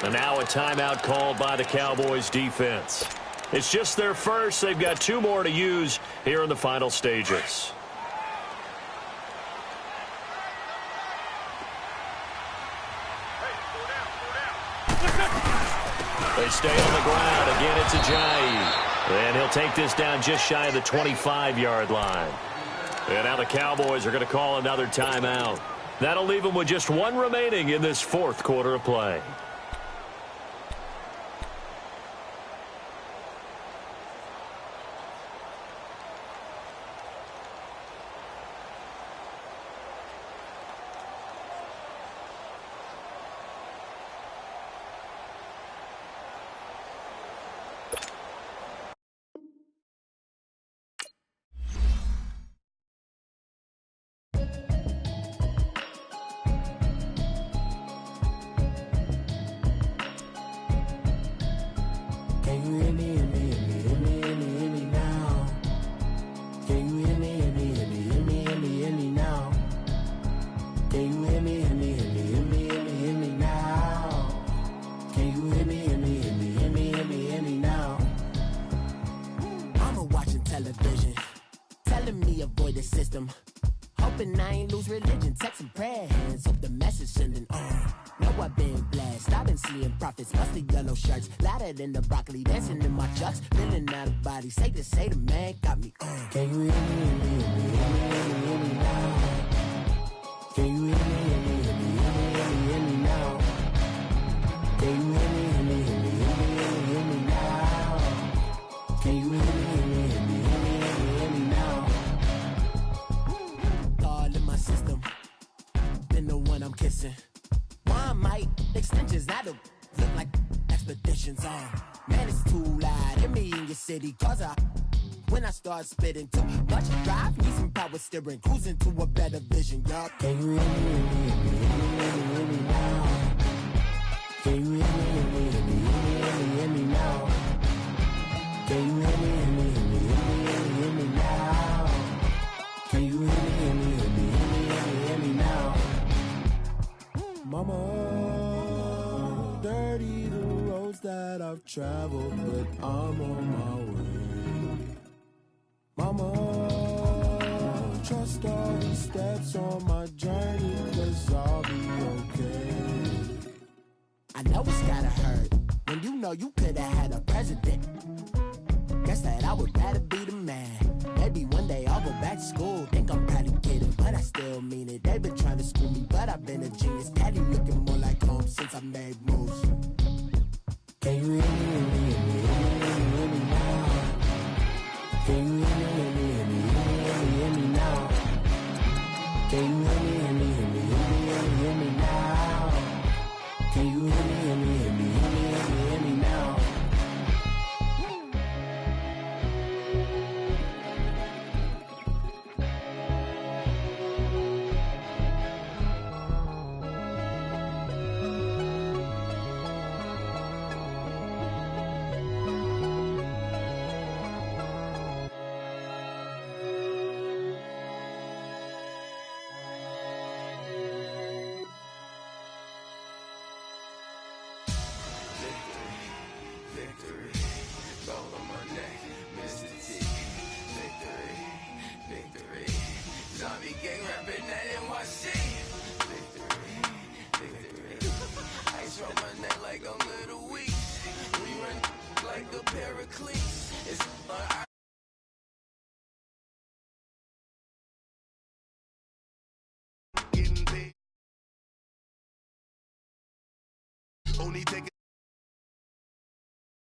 And now a timeout called by the Cowboys defense. It's just their first. They've got 2 more to use here in the final stages. They stay on the ground. Again, it's Ajayi. And he'll take this down just shy of the 25-yard line. And now the Cowboys are going to call another timeout. That'll leave them with just 1 remaining in this 4th quarter of play. system. Hoping I ain't lose religion, text and prayer hands. Hope the message sending on. Know I've been blessed. I've been seeing prophets, mustard yellow shirts, louder than the broccoli, dancing in my chucks, feeling out of body. Say to say the man got me on. Can you hear me, hear me, hear me, hear me now? Can you hear me, hear me, hear me, hear me now? Can you hear me, hear me, hear me, hear me now? Can you hear me, hear me, hear me, hear me now? All in my system, been the one I'm kissing. One might extensions, I don't look like expeditions on. Man, it's too loud. Hear me in your city, cause when I start spitting too much drive, need some power steering, cruising to a better vision, yup. Can you hear me, hear me, hear me, hear me now? Can you hear me, hear me, hear me, hear me now? Can you hear me, hear me, hear me, hear me now? Can you hear me, hear me, hear me, hear me now? Mama, dirty the roads that I've traveled, but I'm on my way. Mama, trust all the steps on my journey, 'cause I'll be okay. I know it's gotta hurt when you know you could've had a president. Guess that I would rather be the man. Maybe one day I'll go back to school. Think I'm probably kidding, but I still mean it. They've been trying to school me, but I've been a genius. Daddy looking more like home since I made moves. Can you hear me, hear me, hear me, hear me now? Can you hear me, hear me, hear me, hear me now? Can you hear me, hear me, hear me, hear me now? Can you hear me, hear me, hear me, hear me now? Only take